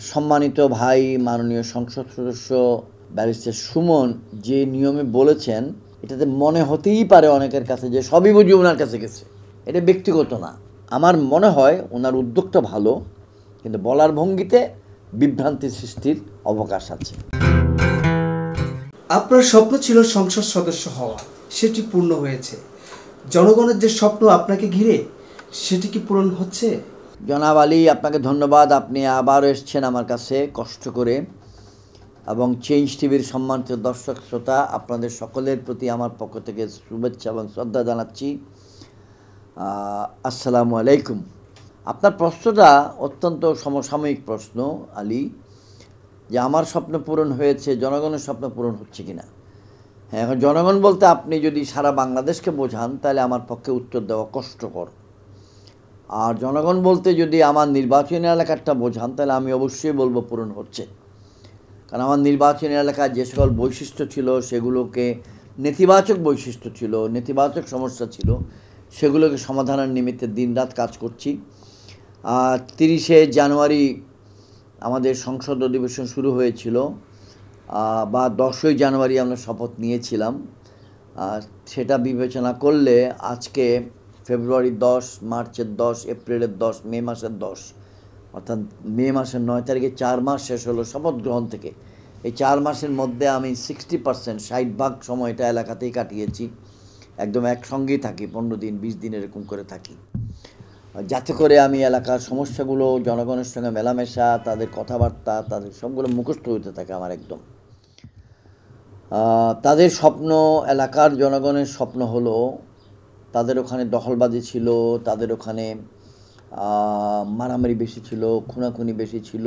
সম্মানিত ভাই মাননীয় সংসদ সদস্য ব্যারিস্টার সুমন যে নিয়মে বলেছেন, এটাতে মনে হতেই পারে অনেকের কাছে যে সবই বুঝি ওনার কাছে গেছে। এটা ব্যক্তিগত না। আমার মনে হয় ওনার উদ্যোগটা ভালো, কিন্তু বলার ভঙ্গিতে বিভ্রান্তি সৃষ্টির অবকাশ আছে। আপনার স্বপ্ন ছিল সংসদ সদস্য হওয়া, সেটি পূর্ণ হয়েছে। জনগণের যে স্বপ্ন আপনাকে ঘিরে, সেটি কি পূরণ হচ্ছে? জনাব আলী, আপনাকে ধন্যবাদ। আপনি আবারও এসছেন আমার কাছে কষ্ট করে, এবং চেঞ্জ টিভির সম্মানিত দর্শক শ্রোতা, আপনাদের সকলের প্রতি আমার পক্ষ থেকে শুভেচ্ছা এবং শ্রদ্ধা জানাচ্ছি। আসসালামু আলাইকুম। আপনার প্রশ্নটা অত্যন্ত সমসাময়িক প্রশ্ন আলী, যে আমার স্বপ্ন পূরণ হয়েছে, জনগণের স্বপ্ন পূরণ হচ্ছে কি না। হ্যাঁ, এখন জনগণ বলতে আপনি যদি সারা বাংলাদেশকে বোঝান তাহলে আমার পক্ষে উত্তর দেওয়া কষ্টকর। আর জনগণ বলতে যদি আমার নির্বাচনী এলাকাটা বোঝান তাহলে আমি অবশ্যই বলবো পূরণ হচ্ছে। কারণ আমার নির্বাচনী এলাকায় যে সকল বৈশিষ্ট্য ছিল, সেগুলোকে নেতিবাচক বৈশিষ্ট্য ছিল, নেতিবাচক সমস্যা ছিল, সেগুলোকে সমাধানের নিমিত্তে দিনরাত কাজ করছি। 30শে জানুয়ারি আমাদের সংসদ অধিবেশন শুরু হয়েছিল, বা 10ই জানুয়ারি আমরা শপথ নিয়েছিলাম। সেটা বিবেচনা করলে আজকে ফেব্রুয়ারি 10, মার্চের 10, এপ্রিলের 10, মে মাসের 10, অর্থাৎ মে মাসের 9 তারিখে 4 মাস শেষ হলো শপথ গ্রহণ থেকে। এই 4 মাসের মধ্যে আমি 60%, 60% সময়টা এলাকাতেই কাটিয়েছি। একদম একসঙ্গেই থাকি, 15 দিন 20 দিন এরকম করে থাকি, যাতে করে আমি এলাকার সমস্যাগুলো, জনগণের সঙ্গে মেলামেশা, তাদের কথাবার্তা, তাদের সবগুলো মুখস্থ হতে থাকে আমার একদম। তাদের স্বপ্ন, এলাকার জনগণের স্বপ্ন হলো, তাদের ওখানে দখলবাজি ছিল, তাদের ওখানে মারামারি বেশি ছিল, খুনাখুনি বেশি ছিল,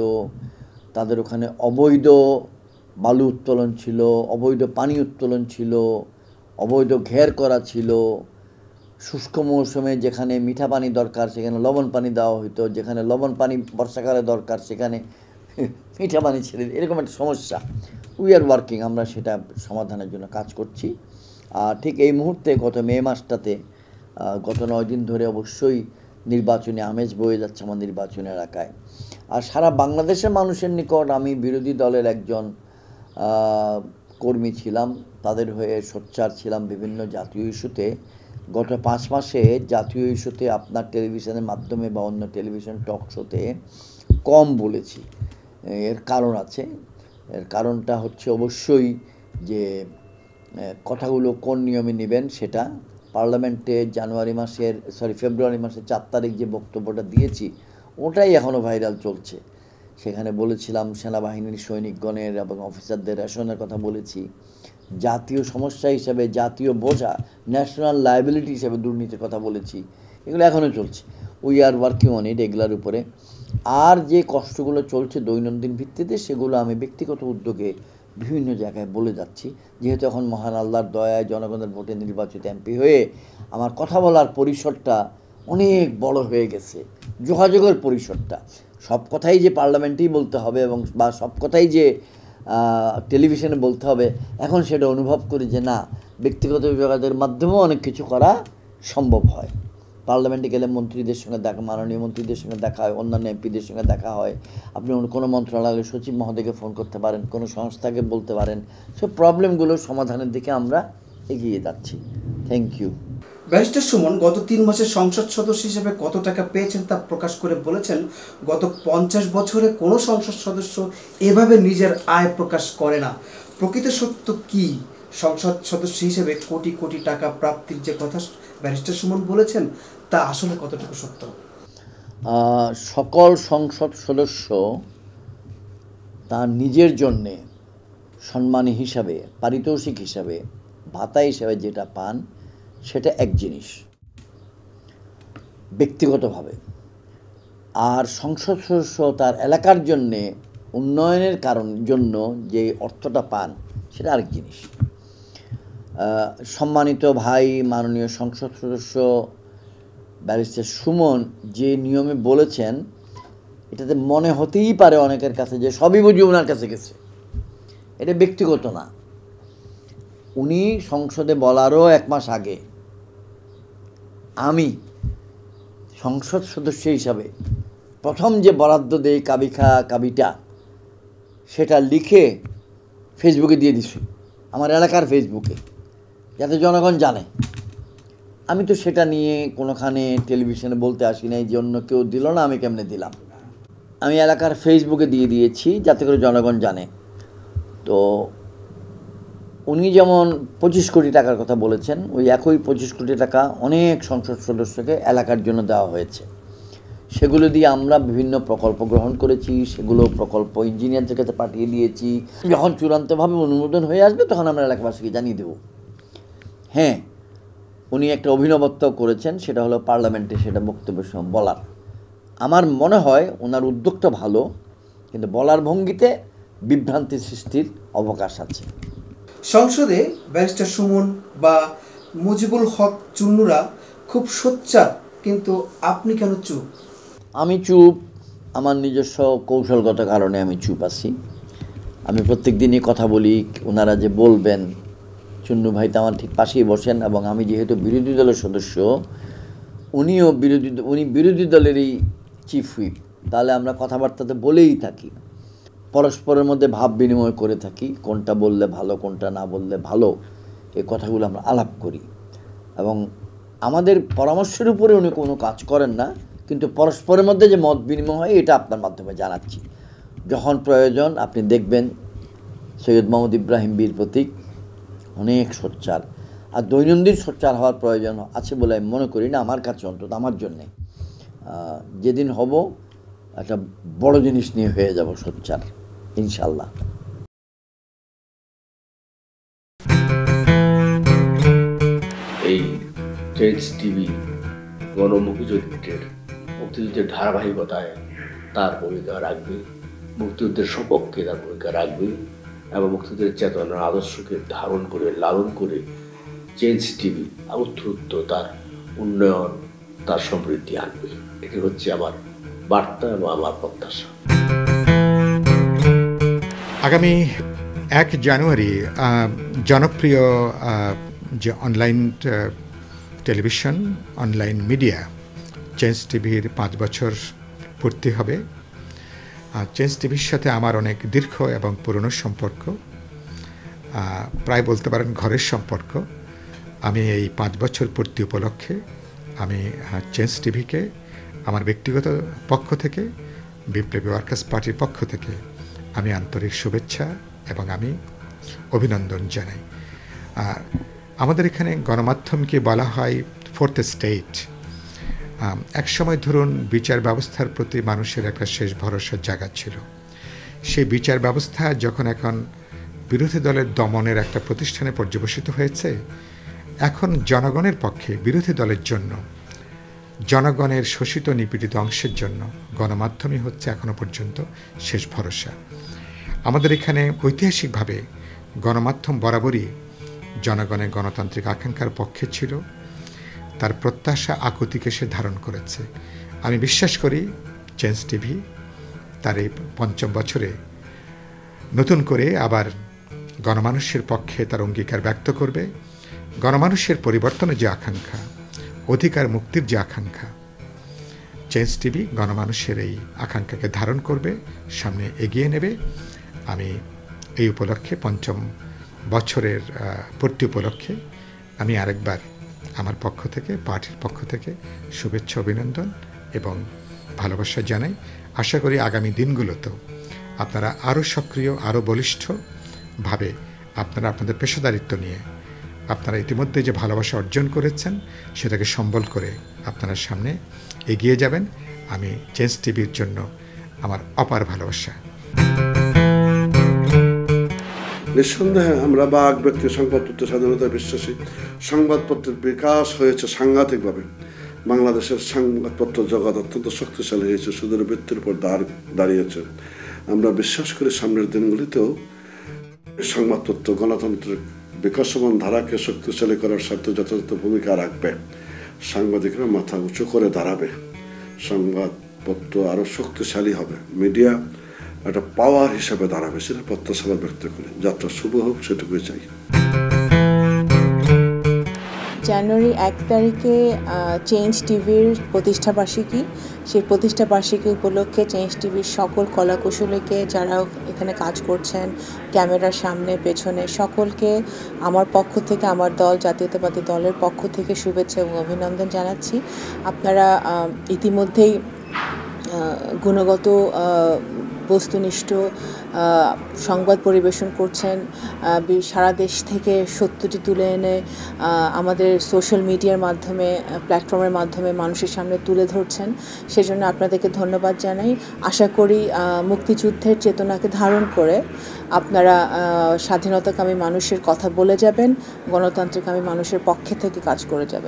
তাদের ওখানে অবৈধ বালু উত্তোলন ছিল, অবৈধ পানি উত্তোলন ছিল, অবৈধ ঘের করা ছিল। শুষ্ক মৌসুমে যেখানে মিঠা পানি দরকার সেখানে লবণ পানি দেওয়া হতো, যেখানে লবণ পানি বর্ষাকালে দরকার সেখানে মিঠা পানি ছেড়ে, এরকম একটা সমস্যা। উই আর ওয়ার্কিং, আমরা সেটা সমাধানের জন্য কাজ করছি। আর ঠিক এই মুহূর্তে গত মে মাসটাতে, গত 9 দিন ধরে অবশ্যই নির্বাচনী আমেজ বয়ে যাচ্ছে আমার নির্বাচনী এলাকায়। আর সারা বাংলাদেশের মানুষের নিকট আমি বিরোধী দলের একজন কর্মী ছিলাম, তাদের হয়ে সোচ্চার ছিলাম বিভিন্ন জাতীয় ইস্যুতে। গত 5 মাসে জাতীয় ইস্যুতে আপনার টেলিভিশনের মাধ্যমে বা অন্য টেলিভিশন টক শোতে কম বলেছি। এর কারণ আছে। এর কারণটা হচ্ছে অবশ্যই যে কথাগুলো কোন নিয়মে নেবেন সেটা। পার্লামেন্টে ফেব্রুয়ারি মাসের 4 তারিখ যে বক্তব্যটা দিয়েছি, ওটাই এখনও ভাইরাল চলছে। সেখানে বলেছিলাম সেনাবাহিনীর সৈনিকগণের এবং অফিসারদের রেশনের কথা বলেছি, জাতীয় সমস্যা হিসাবে, জাতীয় বোঝা, ন্যাশনাল লায়াবিলিটি হিসাবে দুর্নীতির কথা বলেছি। এগুলো এখনও চলছে। We are working on it এগুলোর উপরে। আর যে কষ্টগুলো চলছে দৈনন্দিন ভিত্তিতে, সেগুলো আমি ব্যক্তিগত উদ্যোগে বিভিন্ন জায়গায় বলে যাচ্ছি। যেহেতু এখন মহান আল্লাহর দয়ায় জনগণের ভোটে নির্বাচিত এমপি হয়ে আমার কথা বলার পরিসরটা অনেক বড় হয়ে গেছে, যোগাযোগের পরিসরটা। সব কথাই যে পার্লামেন্টেই বলতে হবে এবং বা সব কথাই যে টেলিভিশনে বলতে হবে, এখন সেটা অনুভব করি যে না, ব্যক্তিগত যোগাযোগের মাধ্যমেও অনেক কিছু করা সম্ভব হয়। পার্লামেন্টে গেলে মন্ত্রীদের সঙ্গে দেখা, মাননীয় মন্ত্রীদের সঙ্গে দেখা হয়, অন্যান্য এমপিদের সঙ্গে দেখা হয়। আপনি কোনো মন্ত্রণালয়ের সচিব মহোদয়কে ফোন করতে পারেন, কোনো সংস্থাকে বলতে পারেন। সব প্রবলেমগুলো সমাধানের দিকে আমরা এগিয়ে যাচ্ছি। Thank you. ব্যারিস্টার সুমন গত 3 মাসে সংসদ সদস্য হিসেবে কত টাকা পেয়েছেন তা প্রকাশ করে বলেছেন, গত 50 বছরে কোনো সংসদ সদস্য এভাবে নিজের আয় প্রকাশ করে না। প্রকৃত সত্য কি? সংসদ সদস্য হিসেবে কোটি কোটি টাকা প্রাপ্তির যে কথা ব্যারিস্টার সুমন বলেছেন, তা আসলে কতটুকু সত্য? সকল সংসদ সদস্য তার নিজের জন্যে সম্মানী হিসাবে, পারিতোষিক হিসাবে, ভাতা হিসাবে যেটা পান, সেটা এক জিনিস ব্যক্তিগতভাবে। আর সংসদ সদস্য তার এলাকার জন্যে উন্নয়নের জন্য যে অর্থটা পান, সেটা আরেক জিনিস। সম্মানিত ভাই মাননীয় সংসদ সদস্য ব্যারিস্টার সুমন যে নিয়মে বলেছেন, এটাতে মনে হতেই পারে অনেকের কাছে যে সবই বুঝি ওনার কাছে গেছে। এটা ব্যক্তিগত না। উনি সংসদে বলারও 1 মাস আগে আমি সংসদ সদস্য হিসাবে প্রথম যে বরাদ্দ দেই কাবিখা কাবিটা, সেটা লিখে ফেসবুকে দিয়ে দিছি, আমার এলাকার ফেসবুকে, যাতে জনগণ জানে। আমি তো সেটা নিয়ে কোনোখানে টেলিভিশনে বলতে আসি নাই যে অন্য কেউ দিল না, আমি কেমনে দিলাম। আমি এলাকার ফেসবুকে দিয়ে দিয়েছি যাতে করে জনগণ জানে। তো উনি যেমন 25 কোটি টাকার কথা বলেছেন, ওই একই 25 কোটি টাকা অনেক সংসদ সদস্যকে এলাকার জন্য দেওয়া হয়েছে। সেগুলো দিয়ে আমরা বিভিন্ন প্রকল্প গ্রহণ করেছি, সেগুলো প্রকল্প ইঞ্জিনিয়ারদের কাছে পাঠিয়ে দিয়েছি। যখন চূড়ান্তভাবে অনুমোদন হয়ে আসবে তখন আমরা এলাকাবাসীকে জানিয়ে দেব। হ্যাঁ, উনি একটা অভিনবত্ব করেছেন, সেটা হলো পার্লামেন্টে সেটা বক্তব্যের সময় বলার। আমার মনে হয় ওনার উদ্যোগটা ভালো, কিন্তু বলার ভঙ্গিতে বিভ্রান্তি সৃষ্টির অবকাশ আছে। সংসদে ব্যারিস্টার সুমন বা মুজিবুল হক চুন্নুরা খুব সোচ্চার, কিন্তু আপনি কেন চুপ? আমি চুপ আমার নিজস্ব কৌশলগত কারণে আমি চুপ আছি। আমি প্রত্যেক দিনই কথা বলি, ওনারা যে বলবেন, চুন্নু ভাই তো আমার ঠিক পাশেই বসেন, এবং আমি যেহেতু বিরোধী দলের সদস্য, উনি বিরোধী দলেরই চিফ হুইপ, তাহলে আমরা কথাবার্তাতে বলেই থাকি, পরস্পরের মধ্যে ভাব বিনিময় করে থাকি, কোনটা বললে ভালো কোনটা না বললে ভালো, এই কথাগুলো আমরা আলাপ করি। এবং আমাদের পরামর্শের উপরে উনি কোনো কাজ করেন না, কিন্তু পরস্পরের মধ্যে যে মত বিনিময় হয় এটা আপনার মাধ্যমে জানাচ্ছি। যখন প্রয়োজন আপনি দেখবেন সৈয়দ মোহাম্মদ ইব্রাহিম বীর প্রতীক অনেক সোচ্চার, আর দৈনন্দিন সোচ্চার হওয়ার প্রয়োজন আছে বলে আমি মনে করি না, আমার কাছে অন্তত, আমার জন্যে। যেদিন হব একটা বড় জিনিস নিয়ে হয়ে যাব সোচ্চার, ইনশাল্লাহ। এই চেঞ্জ টিভি গণমুখী চরিত্রের মুক্তিযুদ্ধের ধারাবাহিকতায় তার ভূমিকা রাখবে, মুক্তিযুদ্ধের সপক্ষে তার ভূমিকা রাখবে, এবং মুক্তিযুদ্ধের চেতনার আদর্শকে ধারণ করে লালন করে চেঞ্জ টিভি উত্তরোত্তর তার উন্নয়ন, তার সমৃদ্ধি আনবে। এটি হচ্ছে আমার বার্তা এবং আমার প্রত্যাশা। আগামী 1 জানুয়ারি জনপ্রিয় যে online television, online media change টিভির 5 বছর পূর্তি হবে। চেঞ্জ টিভির সাথে আমার অনেক দীর্ঘ এবং পুরনো সম্পর্ক, প্রায় বলতে পারেন ঘরের সম্পর্ক। আমি এই 5 বছর পূর্তি উপলক্ষে আমি চেঞ্জ টিভিকে আমার ব্যক্তিগত পক্ষ থেকে, বিপ্লবী ওয়ার্কার্স পার্টির পক্ষ থেকে আমি আন্তরিক শুভেচ্ছা এবং আমি অভিনন্দন জানাই। আমাদের এখানে গণমাধ্যমকে বলা হয় 4th স্টেট। এক সময় ধরুন বিচার ব্যবস্থার প্রতি মানুষের একটা শেষ ভরসার জায়গা ছিল। সেই বিচার ব্যবস্থা যখন এখন বিরোধী দলের দমনের একটা প্রতিষ্ঠানে পর্যবসিত হয়েছে, এখন জনগণের পক্ষে, বিরোধী দলের জন্য, জনগণের শোষিত নিপীড়িত অংশের জন্য গণমাধ্যমই হচ্ছে এখনো পর্যন্ত শেষ ভরসা। আমাদের এখানে ঐতিহাসিকভাবে গণমাধ্যম বরাবরই জনগণের গণতান্ত্রিক আকাঙ্ক্ষার পক্ষে ছিল, তার প্রত্যাশা আকুতিকে সে ধারণ করেছে। আমি বিশ্বাস করি চেঞ্জ টিভি তার এই 5ম বছরে নতুন করে আবার গণমানুষের পক্ষে তার অঙ্গীকার ব্যক্ত করবে। গণমানুষের পরিবর্তনের যে আকাঙ্ক্ষা, অধিকার মুক্তির যে আকাঙ্ক্ষা, চেঞ্জ টিভি গণমানুষের এই আকাঙ্ক্ষাকে ধারণ করবে, সামনে এগিয়ে নেবে। আমি এই উপলক্ষে 5ম বছরের পূর্তি উপলক্ষে আমি আরেকবার আমার পক্ষ থেকে, পার্টির পক্ষ থেকে শুভেচ্ছা, অভিনন্দন এবং ভালোবাসা জানাই। আশা করি আগামী দিনগুলোতেও আপনারা আরও সক্রিয়, আরও বলিষ্ঠভাবে আপনারা আপনাদের পেশাদারিত্ব নিয়ে আপনারা ইতিমধ্যে যে ভালোবাসা অর্জন করেছেন সেটাকে সম্বল করে আপনারা সামনে এগিয়ে যাবেন। আমি চেঞ্জ টিভির জন্য আমার অপার ভালোবাসা। নিঃসন্দেহে আমরা বাক ব্যক্তি সংবাদপত্র স্বাধীনতায় বিশ্বাসী। সংবাদপত্রের বিকাশ হয়েছে সাংঘাতিকভাবে। বাংলাদেশের সংবাদপত্র জগৎ অত্যন্ত শক্তিশালী হয়েছে, সুদূর বৃত্তির উপর দাঁড়িয়েছে। আমরা বিশ্বাস করি সামনের দিনগুলিতেও সংবাদপত্র গণতন্ত্রের বিকাশমান ধারাকে শক্তিশালী করার স্বার্থে যথাযথ ভূমিকা রাখবে। সাংবাদিকরা মাথা উঁচু করে দাঁড়াবে, সংবাদপত্র আরও শক্তিশালী হবে, মিডিয়া একটা পাওয়ার হিসাবে দাঁড়াবে, সেটা প্রত্যাশা ব্যক্ত করি। যাত্রা শুভ হোক, সেটুকুই চাই। জানুয়ারি 1 তারিখে চেঞ্জ টিভির প্রতিষ্ঠাবার্ষিকী। সেই প্রতিষ্ঠাবার্ষিকী উপলক্ষে চেঞ্জ টিভির সকল কলাকুশলীকে, যারা এখানে কাজ করছেন ক্যামেরার সামনে পেছনে, সকলকে আমার পক্ষ থেকে, আমার দল জাতীয়তাবাদী দলের পক্ষ থেকে শুভেচ্ছা এবং অভিনন্দন জানাচ্ছি। আপনারা ইতিমধ্যেই গুণগত বস্তুনিষ্ঠ সংবাদ পরিবেশন করছেন, সারা দেশ থেকে সত্যটি তুলে এনে আমাদের সোশ্যাল মিডিয়ার মাধ্যমে, প্ল্যাটফর্মের মাধ্যমে মানুষের সামনে তুলে ধরছেন। সেজন্য আপনাদেরকে ধন্যবাদ জানাই। আশা করি মুক্তিযুদ্ধের চেতনাকে ধারণ করে আপনারা স্বাধীনতাকামী মানুষের কথা বলে যাবেন, গণতান্ত্রিকামী মানুষের পক্ষে থেকে কাজ করে যাবেন।